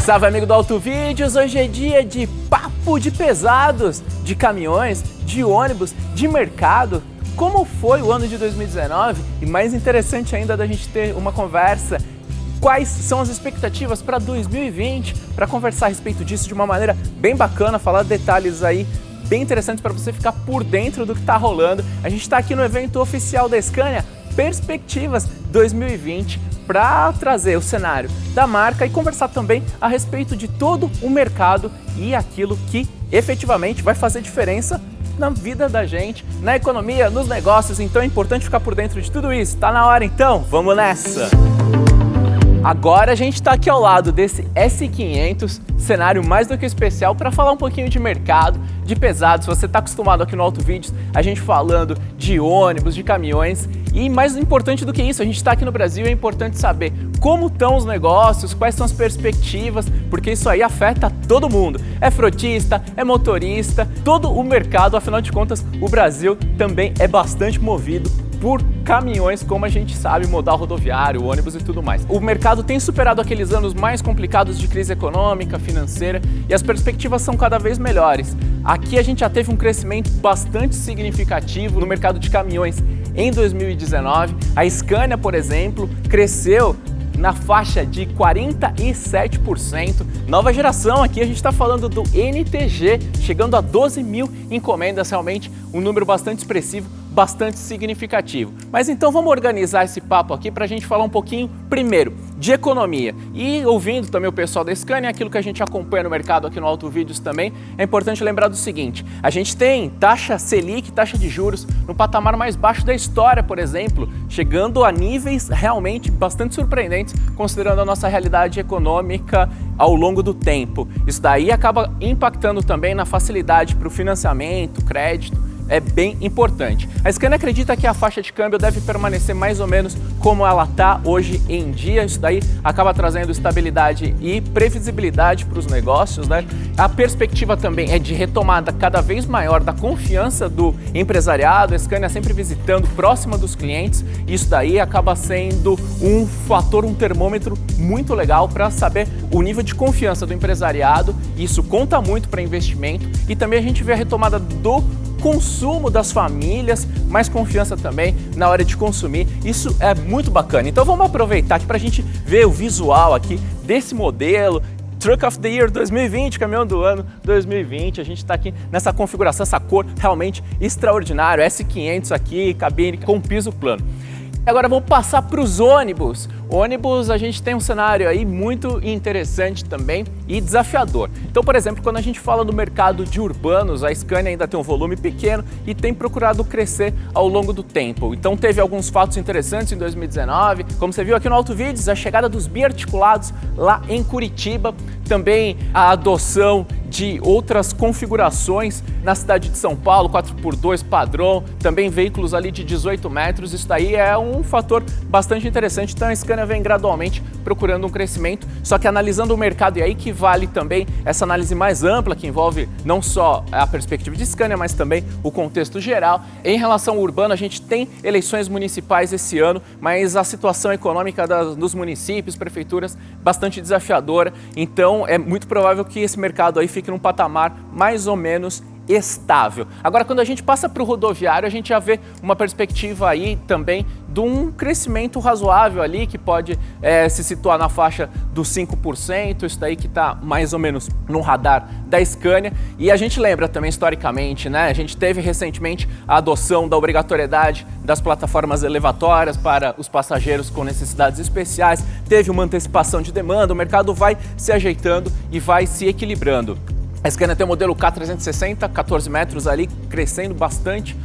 Salve, amigo do Auto Vídeos! Hoje é dia de papo de pesados, de caminhões, de ônibus, de mercado. Como foi o ano de 2019? E mais interessante ainda da gente ter uma conversa, quais são as expectativas para 2020, para conversar a respeito disso de uma maneira bem bacana, falar detalhes aí bem interessantes para você ficar por dentro do que está rolando. A gente está aqui no evento oficial da Scania, Perspectivas 2020, para trazer o cenário da marca e conversar também a respeito de todo o mercado e aquilo que efetivamente vai fazer diferença na vida da gente, na economia, nos negócios. Então é importante ficar por dentro de tudo isso. Tá na hora então? Vamos nessa! Agora a gente está aqui ao lado desse S500, cenário mais do que especial para falar um pouquinho de mercado, de pesados. Você está acostumado aqui no Auto Vídeos, a gente falando de ônibus, de caminhões, e mais importante do que isso, a gente está aqui no Brasil e é importante saber como estão os negócios, quais são as perspectivas, porque isso aí afeta todo mundo. É frotista, é motorista, todo o mercado, afinal de contas, o Brasil também é bastante movido por caminhões, como a gente sabe, modal rodoviário, ônibus e tudo mais. O mercado tem superado aqueles anos mais complicados de crise econômica, financeira, e as perspectivas são cada vez melhores. Aqui a gente já teve um crescimento bastante significativo no mercado de caminhões em 2019. A Scania, por exemplo, cresceu na faixa de 47%. Nova geração, aqui a gente está falando do NTG, chegando a 12 mil encomendas, realmente um número bastante expressivo, bastante significativo. Mas então vamos organizar esse papo aqui para a gente falar um pouquinho, primeiro, de economia. E ouvindo também o pessoal da Scania, aquilo que a gente acompanha no mercado aqui no Auto Vídeos também, é importante lembrar do seguinte: a gente tem taxa Selic, taxa de juros, no patamar mais baixo da história, por exemplo, chegando a níveis realmente bastante surpreendentes, considerando a nossa realidade econômica ao longo do tempo. Isso daí acaba impactando também na facilidade para o financiamento, crédito. É bem importante. A Scania acredita que a faixa de câmbio deve permanecer mais ou menos como ela está hoje em dia. Isso daí acaba trazendo estabilidade e previsibilidade para os negócios, né? A perspectiva também é de retomada cada vez maior da confiança do empresariado. A Scania sempre visitando próxima dos clientes. Isso daí acaba sendo um fator, um termômetro muito legal para saber o nível de confiança do empresariado. Isso conta muito para investimento e também a gente vê a retomada do consumo das famílias, mais confiança também na hora de consumir. Isso é muito bacana. Então vamos aproveitar aqui para a gente ver o visual aqui desse modelo. Truck of the Year 2020, caminhão do ano 2020. A gente está aqui nessa configuração, essa cor realmente extraordinária. S500 aqui, cabine com piso plano. Agora vamos passar para os ônibus. Ônibus, a gente tem um cenário aí muito interessante também e desafiador. Então, por exemplo, quando a gente fala do mercado de urbanos, a Scania ainda tem um volume pequeno e tem procurado crescer ao longo do tempo. Então, teve alguns fatos interessantes em 2019, como você viu aqui no Auto Vídeos, a chegada dos biarticulados lá em Curitiba, também a adoção de outras configurações na cidade de São Paulo, 4x2 padrão, também veículos ali de 18 metros, isso daí é um fator bastante interessante. Então a Scania vem gradualmente procurando um crescimento, só que analisando o mercado, e aí que vale também essa análise mais ampla, que envolve não só a perspectiva de Scania, mas também o contexto geral. Em relação ao urbano, a gente tem eleições municipais esse ano, mas a situação econômica dos municípios, prefeituras, bastante desafiadora, então é muito provável que esse mercado aí fique num patamar mais ou menos estável. Agora, quando a gente passa para o rodoviário, a gente já vê uma perspectiva aí também de um crescimento razoável ali, que pode se situar na faixa dos 5%, isso daí que está mais ou menos no radar da Scania. E a gente lembra também historicamente, né? A gente teve recentemente a adoção da obrigatoriedade das plataformas elevatórias para os passageiros com necessidades especiais, teve uma antecipação de demanda, o mercado vai se ajeitando e vai se equilibrando. A Scania tem o modelo K360, 14 metros ali, crescendo bastante,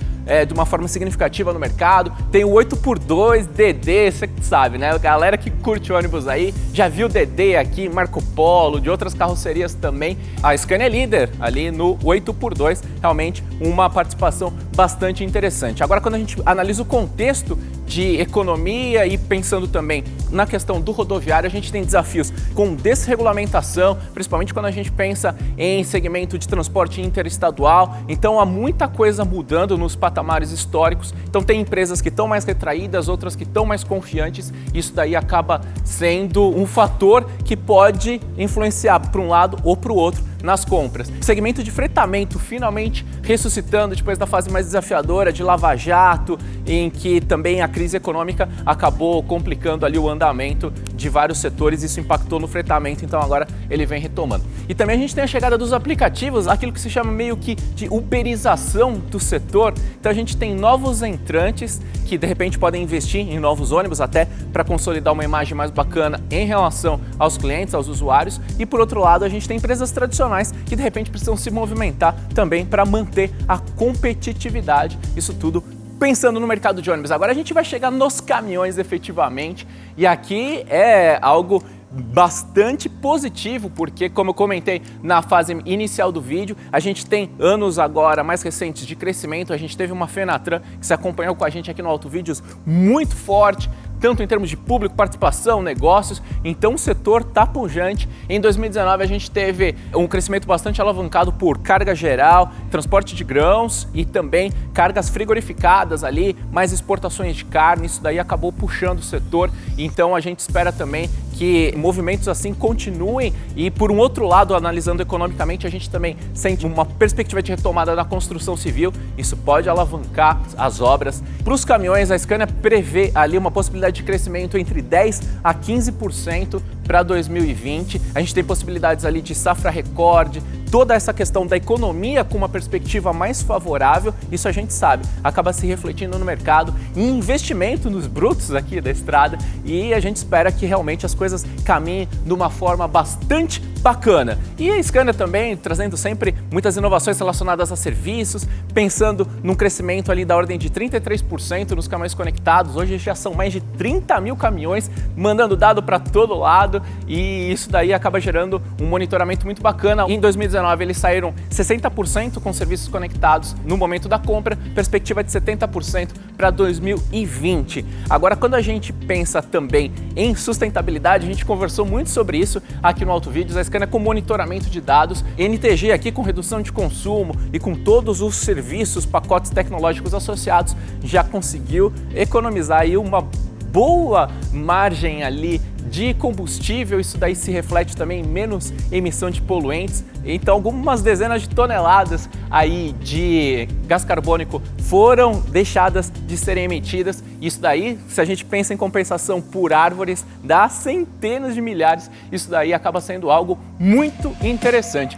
de uma forma significativa no mercado. Tem o 8x2 DD, você sabe, né? A galera que curte ônibus aí, já viu DD aqui, Marco Polo, de outras carrocerias também. A Scania é líder ali no 8x2, realmente uma participação bastante interessante. Agora, quando a gente analisa o contexto de economia e pensando também na questão do rodoviário, a gente tem desafios com desregulamentação, principalmente quando a gente pensa em segmento de transporte interestadual. Então há muita coisa mudando nos patamares históricos. Então tem empresas que estão mais retraídas, outras que estão mais confiantes. Isso daí acaba sendo um fator que pode influenciar para um lado ou para o outro nas compras. O segmento de fretamento finalmente ressuscitando depois da fase mais desafiadora de Lava Jato, em que também a crise econômica acabou complicando ali o andamento de vários setores, isso impactou no fretamento, então agora ele vem retomando. E também a gente tem a chegada dos aplicativos, aquilo que se chama meio que de uberização do setor. Então a gente tem novos entrantes que de repente podem investir em novos ônibus até para consolidar uma imagem mais bacana em relação aos clientes, aos usuários. E por outro lado, a gente tem empresas tradicionais que de repente precisam se movimentar também para manter a competitividade. Isso tudo pensando no mercado de ônibus. Agora a gente vai chegar nos caminhões efetivamente, e aqui é algo bastante positivo, porque como eu comentei na fase inicial do vídeo, a gente tem anos agora mais recentes de crescimento. A gente teve uma Fenatran que se acompanhou com a gente aqui no AutoVídeos muito forte, tanto em termos de público, participação, negócios, então o setor está pujante. Em 2019 a gente teve um crescimento bastante alavancado por carga geral, transporte de grãos e também cargas frigorificadas ali, mais exportações de carne, isso daí acabou puxando o setor, então a gente espera também que movimentos assim continuem. E por um outro lado, analisando economicamente, a gente também sente uma perspectiva de retomada da construção civil, isso pode alavancar as obras. Para os caminhões, a Scania prevê ali uma possibilidade de crescimento entre 10% a 15% para 2020. A gente tem possibilidades ali de safra recorde, toda essa questão da economia com uma perspectiva mais favorável, isso a gente sabe, acaba se refletindo no mercado, em investimento nos brutos aqui da estrada, e a gente espera que realmente as coisas caminhem de uma forma bastante bacana. E a Scania também trazendo sempre muitas inovações relacionadas a serviços, pensando num crescimento ali da ordem de 33% nos caminhões conectados. Hoje já são mais de 30 mil caminhões mandando dado para todo lado, e isso daí acaba gerando um monitoramento muito bacana. Em 2019 eles saíram 60% com serviços conectados no momento da compra, perspectiva de 70% para 2020. Agora, quando a gente pensa também em sustentabilidade, a gente conversou muito sobre isso aqui no AutoVídeos. A Scania com monitoramento de dados, NTG aqui com redução de consumo e com todos os serviços, pacotes tecnológicos associados, já conseguiu economizar aí uma boa margem ali de combustível. Isso daí se reflete também em menos emissão de poluentes. Então algumas dezenas de toneladas aí de gás carbônico foram deixadas de serem emitidas. Isso daí, se a gente pensa em compensação por árvores, dá centenas de milhares. Isso daí acaba sendo algo muito interessante.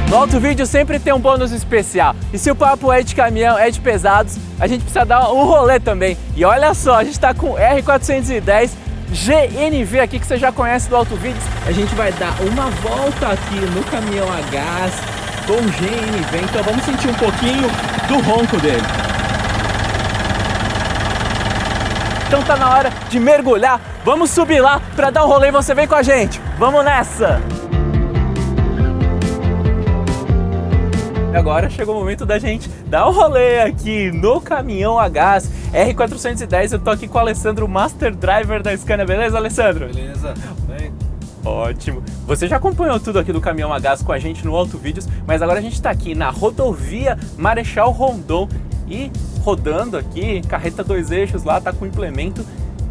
No AutoVídeo sempre tem um bônus especial. E se o papo é de caminhão, é de pesados, a gente precisa dar um rolê também. E olha só, a gente está com R410 GNV aqui, que você já conhece do AutoVídeos. A gente vai dar uma volta aqui no caminhão a gás com GNV, então vamos sentir um pouquinho do ronco dele. Então tá na hora de mergulhar, vamos subir lá para dar um rolê e você vem com a gente. Vamos nessa! Agora chegou o momento da gente dar um rolê aqui no caminhão a gás R410. Eu tô aqui com o Alessandro, Master Driver da Scania. Beleza, Alessandro? Beleza. Bem. Ótimo. Você já acompanhou tudo aqui do caminhão a gás com a gente no AutoVídeos, mas agora a gente tá aqui na rodovia Marechal Rondon e rodando aqui, carreta 2 eixos lá, tá com implemento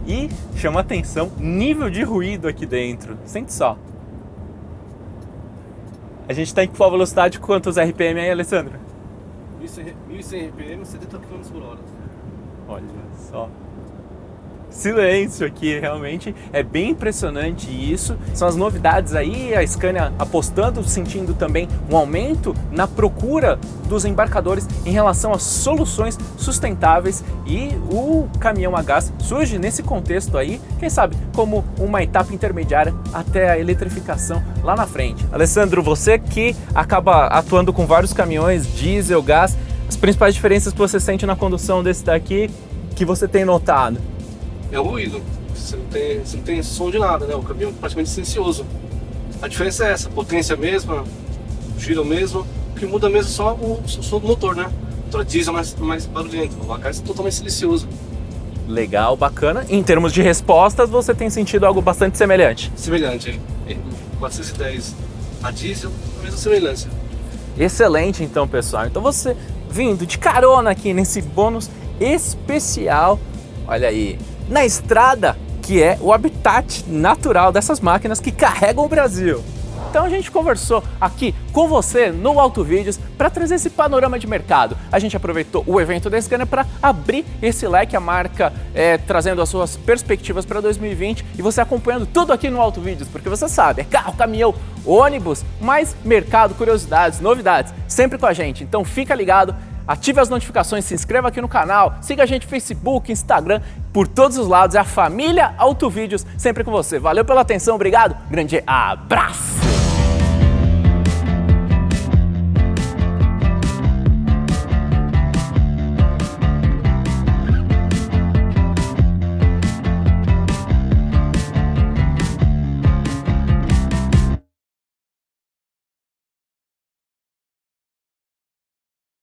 e chama atenção nível de ruído aqui dentro. Sente só. A gente está em qual velocidade, quantos RPM aí, Alessandro? 1.100 RPM, 70 km por hora. Olha só. Silêncio aqui, realmente é bem impressionante isso. São as novidades aí, a Scania apostando, sentindo também um aumento na procura dos embarcadores em relação a soluções sustentáveis, e o caminhão a gás surge nesse contexto aí, quem sabe como uma etapa intermediária até a eletrificação lá na frente. Alessandro, você que acaba atuando com vários caminhões diesel, gás, as principais diferenças que você sente na condução desse daqui, que você tem notado? É o ruído. Você não tem som de nada, né? O caminhão é praticamente silencioso. A diferença é essa, a potência é a mesma, o giro é o mesmo, o que muda mesmo é só o som do motor, né? motor diesel mais barulhento. O H é totalmente silencioso. Legal, bacana. Em termos de respostas, você tem sentido algo bastante semelhante? Semelhante. 410 a diesel, a mesma semelhança. Excelente, então, pessoal. Então você vindo de carona aqui nesse bônus especial, olha aí, na estrada, que é o habitat natural dessas máquinas que carregam o Brasil. Então a gente conversou aqui com você no Autovídeos para trazer esse panorama de mercado. A gente aproveitou o evento da Scania para abrir esse leque, a marca trazendo as suas perspectivas para 2020 e você acompanhando tudo aqui no Autovídeos, porque você sabe, é carro, caminhão, ônibus, mais mercado, curiosidades, novidades, sempre com a gente. Então fica ligado, ative as notificações, se inscreva aqui no canal, siga a gente no Facebook, Instagram, por todos os lados, é a família Autovídeos sempre com você. Valeu pela atenção, obrigado, grande abraço!